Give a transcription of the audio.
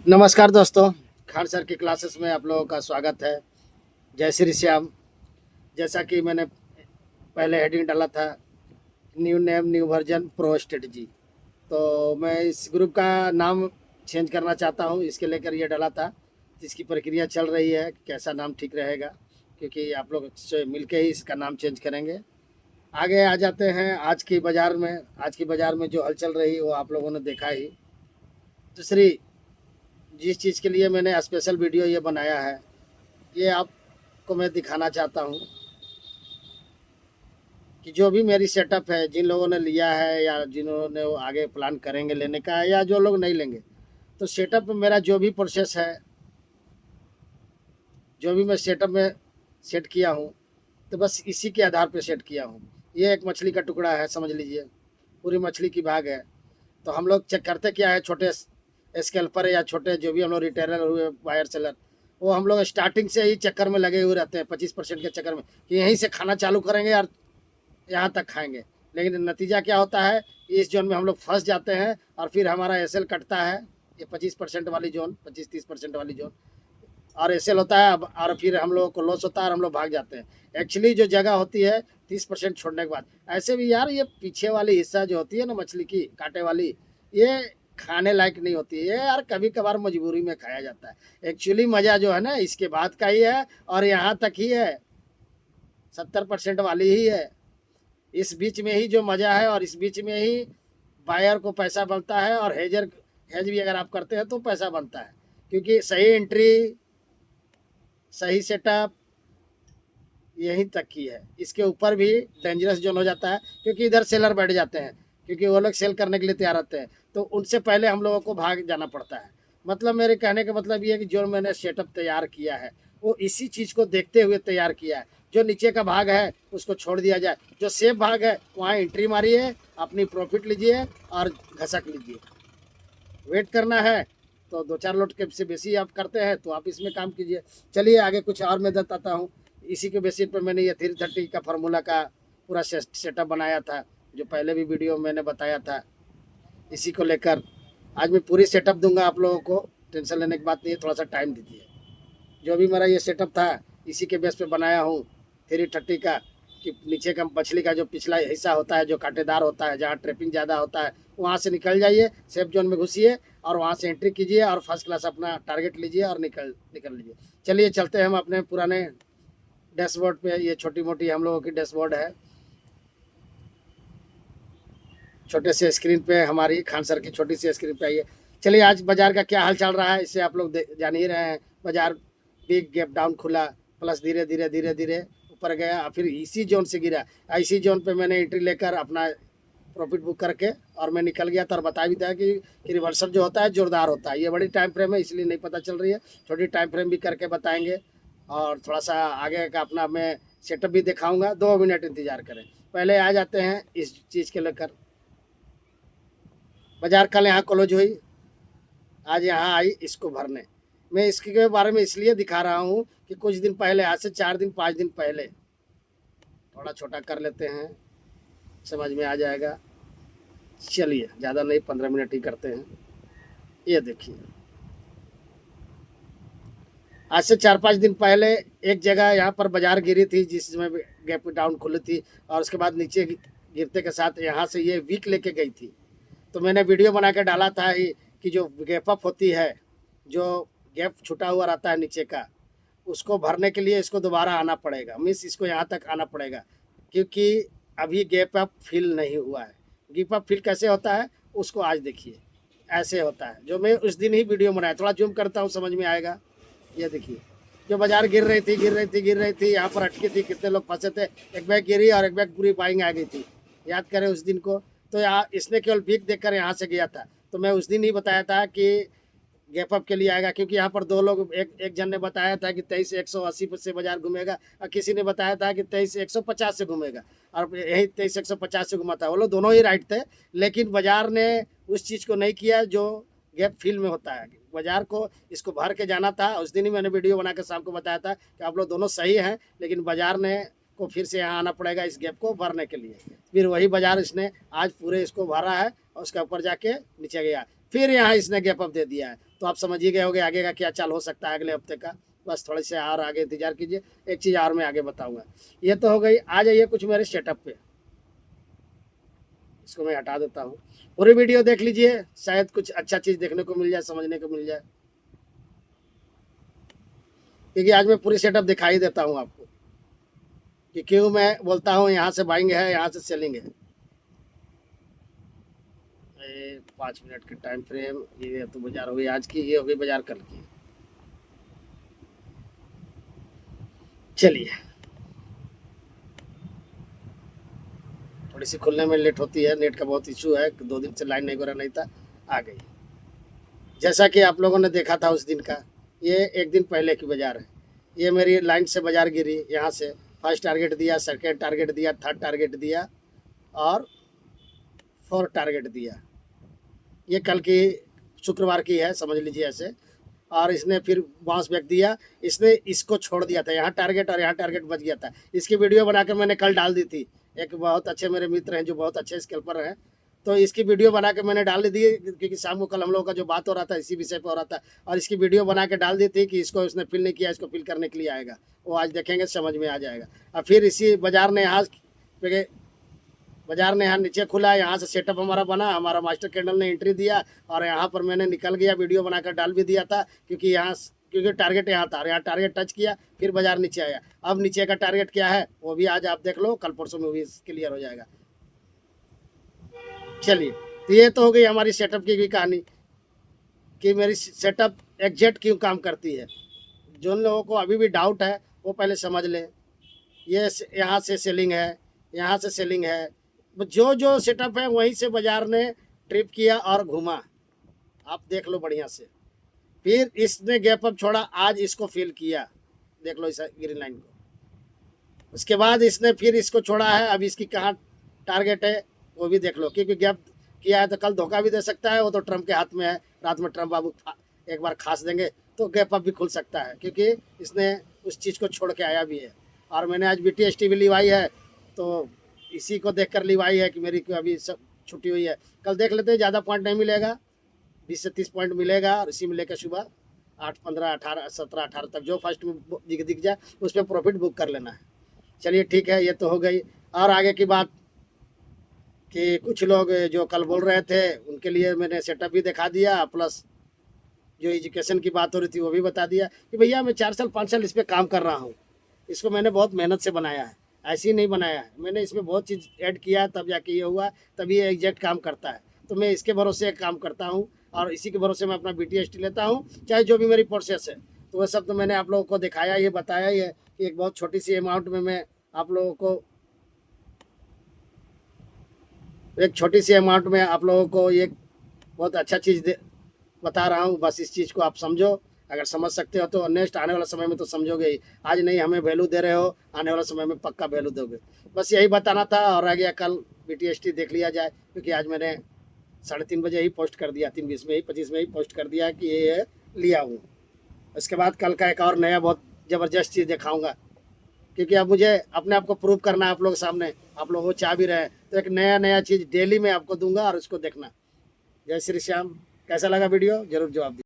नमस्कार दोस्तों, खान सर की क्लासेस में आप लोगों का स्वागत है। जय श्री श्याम। जैसा कि मैंने पहले हेडिंग डाला था, new name new version pro strategy. तो मैं इस ग्रुप का नाम चेंज करना चाहता हूँ, इसके लेकर ये डाला था, जिसकी प्रक्रिया चल रही है कि कैसा नाम ठीक रहेगा, क्योंकि आप लोग से मिल के ही इसका नाम चेंज करेंगे। आगे आ जाते हैं आज की बाज़ार में जो हलचल रही वो आप लोगों ने देखा ही। दूसरी जिस चीज़ के लिए मैंने स्पेशल वीडियो ये बनाया है, ये आपको मैं दिखाना चाहता हूँ कि जो भी मेरी सेटअप है, जिन लोगों ने लिया है या जिन्होंने वो आगे प्लान करेंगे लेने का, या जो लोग नहीं लेंगे, तो सेटअप में मेरा जो भी प्रोसेस है, जो भी मैं सेटअप में सेट किया हूँ, तो बस इसी के आधार पे सेट किया हूँ। ये एक मछली का टुकड़ा है, समझ लीजिए, पूरी मछली की भाग है। तो हम लोग चेक करते क्या है, छोटे स्केल्पर या छोटे जो भी हम लोग रिटेलर हुए, बायर सेलर, वो हम लोग स्टार्टिंग से ही चक्कर में लगे हुए रहते हैं, 25% के चक्कर में, कि यहीं से खाना चालू करेंगे और यहाँ तक खाएंगे। लेकिन नतीजा क्या होता है, इस जोन में हम लोग फंस जाते हैं और फिर हमारा एसएल कटता है। ये 25% वाली जोन, 25-30% वाली जोन, और एसएल होता है और फिर हम लोगों को लॉस होता है और हम लोग भाग जाते हैं। एक्चुअली जो जगह होती है 30% छोड़ने के बाद, ऐसे भी यार ये पीछे वाली हिस्सा जो होती है ना मछली की कांटे वाली, ये खाने लायक नहीं होती है। ये यार कभी कभार मजबूरी में खाया जाता है। एक्चुअली मज़ा जो है ना इसके बाद का ही है, और यहाँ तक ही है, 70% वाली ही है। इस बीच में ही जो मज़ा है, और इस बीच में ही बायर को पैसा बनता है, और हेज भी अगर आप करते हैं तो पैसा बनता है, क्योंकि सही एंट्री, सही सेटअप यहीं तक की है। इसके ऊपर भी डेंजरस जोन हो जाता है, क्योंकि इधर सेलर बैठ जाते हैं, क्योंकि वो लोग सेल करने के लिए तैयार रहते हैं, तो उनसे पहले हम लोगों को भाग जाना पड़ता है। मतलब मेरे कहने का मतलब ये है कि जो मैंने सेटअप तैयार किया है वो इसी चीज़ को देखते हुए तैयार किया है। जो नीचे का भाग है उसको छोड़ दिया जाए, जो सेफ भाग है वहाँ एंट्री मारिए, अपनी प्रॉफिट लीजिए और घसक लीजिए। वेट करना है तो 2-4 लोट के से बेसी आप करते हैं तो आप इसमें काम कीजिए। चलिए आगे कुछ और मैं बताता हूँ। इसी के बेसिस पे मैंने ये 330 का फार्मूला का पूरा सेटअप बनाया था, जो पहले भी वीडियो मैंने बताया था। इसी को लेकर आज मैं पूरी सेटअप दूंगा आप लोगों को, टेंशन लेने की बात नहीं है, थोड़ा सा टाइम दीजिए। जो भी मेरा ये सेटअप था इसी के बेस पे बनाया हूँ 330 का, कि नीचे का मछली का जो पिछला हिस्सा होता है, जो कांटेदार होता है, जहाँ ट्रैपिंग ज़्यादा होता है, वहाँ से निकल जाइए, सेफ जोन में घुसिए और वहाँ से एंट्री कीजिए और फर्स्ट क्लास अपना टारगेट लीजिए और निकल निकल लीजिए। चलिए चलते हैं हम अपने पुराने डैशबोर्ड पे। ये छोटी मोटी हम लोगों की डैशबोर्ड है, छोटे से स्क्रीन पे, हमारी खान सर की छोटी सी स्क्रीन पे आइए। चलिए आज बाजार का क्या हाल चल रहा है इससे आप लोग जान ही रहे हैं। बाजार बिग गैप डाउन खुला, प्लस धीरे धीरे धीरे धीरे ऊपर गया, फिर इसी जोन से गिरा। इसी जोन पे मैंने एंट्री लेकर अपना प्रॉफिट बुक करके और मैं निकल गया था, और बता भी था कि रिवर्सल जो होता है जोरदार होता है। ये बड़ी टाइम फ्रेम है इसलिए नहीं पता चल रही है, छोटी टाइम फ्रेम भी करके बताएंगे, और थोड़ा सा आगे का अपना मैं सेटअप भी दिखाऊंगा। 2 मिनट इंतजार करें। पहले आ जाते हैं इस चीज़ के लेकर। बाजार कल यहाँ क्लोज हुई, आज यहाँ आई इसको भरने। मैं इसके बारे में इसलिए दिखा रहा हूँ कि कुछ दिन पहले, आज से 4 दिन 5 दिन पहले, थोड़ा छोटा कर लेते हैं, समझ में आ जाएगा। चलिए ज़्यादा नहीं, 15 मिनट ही करते हैं। ये देखिए, आज से 4-5 दिन पहले एक जगह यहाँ पर बाजार गिरी थी, जिसमें गैप डाउन खुली थी, और उसके बाद नीचे गिरते के साथ यहाँ से ये वीक लेके गई थी। तो मैंने वीडियो बना के डाला था कि जो गैप अप होती है, जो गैप छुटा हुआ रहता है नीचे का, उसको भरने के लिए इसको दोबारा आना पड़ेगा, मीन्स इसको यहाँ तक आना पड़ेगा, क्योंकि अभी गैप अप फिल नहीं हुआ है। गैप अप फिल कैसे होता है उसको आज देखिए। ऐसे होता है, जो मैं उस दिन ही वीडियो बनाया, थोड़ा जूम करता हूँ समझ में आएगा। ये देखिए, जो बाजार गिर रही थी गिर रही थी गिर रही थी, यहाँ पर अटकी थी, कितने लोग फंसे थे, एक बैग गिरी और एक बैग पूरी बाइंग आ गई थी। याद करें उस दिन को। तो यहाँ इसने केवल भीख देखकर यहाँ से गया था। तो मैं उस दिन ही बताया था कि गैप अप के लिए आएगा, क्योंकि यहाँ पर 2 लोग, एक जन ने बताया था कि 23,180 से बाजार घूमेगा, और किसी ने बताया था कि 23,150 से घूमेगा, और यही 23,150 से घुमा था। वो लोग दोनों ही राइट थे, लेकिन बाजार ने उस चीज़ को नहीं किया जो गैप फिल में होता है। बाजार को इसको भर के जाना था। उस दिन ही मैंने वीडियो बना के शाम को बताया था कि आप लोग दोनों सही हैं, लेकिन बाजार ने को फिर से यहाँ आना पड़ेगा इस गैप को भरने के लिए। फिर वही बाजार इसने आज पूरे इसको भरा है, और उसके ऊपर जाके नीचे गया। फिर यहाँ इसने गैप अप दे दिया है। तो आप समझ ही गए होगे आगे का क्या चाल हो सकता है अगले हफ्ते का। बस थोड़े से और आगे इंतजार कीजिए, एक चीज़ और मैं आगे बताऊंगा। ये तो हो गई। आ जाइए कुछ मेरे सेटअप पे, इसको मैं हटा देता हूँ। पूरी वीडियो देख लीजिए, शायद कुछ अच्छा चीज़ देखने को मिल जाए, समझने को मिल जाए, क्योंकि आज मैं पूरी सेटअप दिखाई देता हूँ आपको कि क्यों मैं बोलता हूँ यहाँ से बाइंग है, यहाँ से सेलिंग है। 5 मिनट के टाइम फ्रेम, ये तो बाजार हो गई आज की, ये हो गई बाजार कल की। चलिए, थोड़ी सी खुलने में लेट होती है, नेट का बहुत इशू है, 2 दिन से लाइन नहीं हो रहा, नहीं था, आ गई। जैसा कि आप लोगों ने देखा था उस दिन का, ये एक दिन पहले की बाजार है। ये मेरी लाइन से बाजार गिरी, यहाँ से फर्स्ट टारगेट दिया, सेकेंड टारगेट दिया, थर्ड टारगेट दिया और फोर्थ टारगेट दिया। ये कल की शुक्रवार की है, समझ लीजिए ऐसे। और इसने फिर बाउंस बैक दिया, इसने इसको छोड़ दिया था, यहाँ टारगेट और यहाँ टारगेट बच गया था। इसकी वीडियो बनाकर मैंने कल डाल दी थी। एक बहुत अच्छे मेरे मित्र हैं जो बहुत अच्छे स्कैल्पर हैं, तो इसकी वीडियो बना के मैंने डाल दी, क्योंकि शाम को कल हम लोगों का जो बात हो रहा था इसी विषय पर हो रहा था। और इसकी वीडियो बना के डाल दी थी कि इसको उसने फिल नहीं किया, इसको फिल करने के लिए आएगा, वो आज देखेंगे समझ में आ जाएगा। और फिर इसी बाजार ने यहाँ नीचे खुला, यहाँ से सेटअप हमारा बना, हमारा मास्टर कैंडल ने एंट्री दिया और यहाँ पर मैंने निकल गया, वीडियो बनाकर डाल भी दिया था, क्योंकि टारगेट यहाँ था और यहाँ टारगेट टच किया, फिर बाजार नीचे आया। अब नीचे का टारगेट क्या है वो भी आज आप देख लो, कल परसों में भी क्लियर हो जाएगा। चलिए, तो ये तो हो गई हमारी सेटअप की भी कहानी कि मेरी सेटअप एग्जैक्ट क्यों काम करती है। जिन लोगों को अभी भी डाउट है वो पहले समझ लें। ये यहाँ से सेलिंग है, यहाँ से सेलिंग है, जो जो सेटअप है वहीं से बाजार ने ट्रिप किया और घूमा, आप देख लो बढ़िया से। फिर इसने गैप अप छोड़ा, आज इसको फिल किया, देख लो इस ग्रीन लाइन को। उसके बाद इसने फिर इसको छोड़ा है, अब इसकी कहाँ टारगेट है वो भी देख लो, क्योंकि गैप किया है तो कल धोखा भी दे सकता है, वो तो ट्रम्प के हाथ में है। रात में ट्रम्प बाबू एक बार खास देंगे तो गैप अप भी खुल सकता है, क्योंकि इसने उस चीज़ को छोड़ के आया भी है। और मैंने आज BTST भी लिवाई है, तो इसी को देखकर लिवाई है कि मेरी अभी सब छुट्टी हुई है। कल देख लेते हैं, ज़्यादा पॉइंट नहीं मिलेगा, 20 से 30 पॉइंट मिलेगा। और इसी में लेकर सुबह 8, 15, 18, 17, 18 तक जो फर्स्ट में दिख जाए उस पर प्रॉफिट बुक कर लेना है। चलिए ठीक है, ये तो हो गई। और आगे की बात कि कुछ लोग जो कल बोल रहे थे उनके लिए मैंने सेटअप भी दिखा दिया, प्लस जो एजुकेशन की बात हो रही थी वो भी बता दिया कि भैया मैं 4 साल 5 साल इस पर काम कर रहा हूँ। इसको मैंने बहुत मेहनत से बनाया है, ऐसे ही नहीं बनाया है, मैंने इसमें बहुत चीज़ ऐड किया तब जाके ये हुआ, तभी ये एग्जैक्ट काम करता है। तो मैं इसके भरोसे काम करता हूँ और इसी के भरोसे मैं अपना BTST लेता हूँ, चाहे जो भी मेरी प्रोसेस है। तो वह सब तो मैंने आप लोगों को दिखाया, ये बताया ही है कि एक बहुत छोटी सी अमाउंट में मैं आप लोगों को ये बहुत अच्छा चीज़ बता रहा हूँ। बस इस चीज़ को आप समझो, अगर समझ सकते हो तो नेक्स्ट आने वाला समय में तो समझोगे ही। आज नहीं हमें वैल्यू दे रहे हो, आने वाला समय में पक्का वैल्यू दोगे। बस यही बताना था। और आ गया कल BTST देख लिया जाए, क्योंकि आज मैंने 3:30 बजे ही पोस्ट कर दिया, 3:20 में ही 25 में ही पोस्ट कर दिया कि ये लिया हूँ। उसके बाद कल का एक और नया बहुत ज़बरदस्त चीज़ दिखाऊँगा, क्योंकि अब मुझे अपने आप को प्रूव करना है आप लोगों के सामने। आप लोग वो चाह भी रहे, तो एक नया चीज़ डेली मैं आपको दूंगा और उसको देखना। जय श्री श्याम। कैसा लगा वीडियो, जरूर जवाब दीजिए।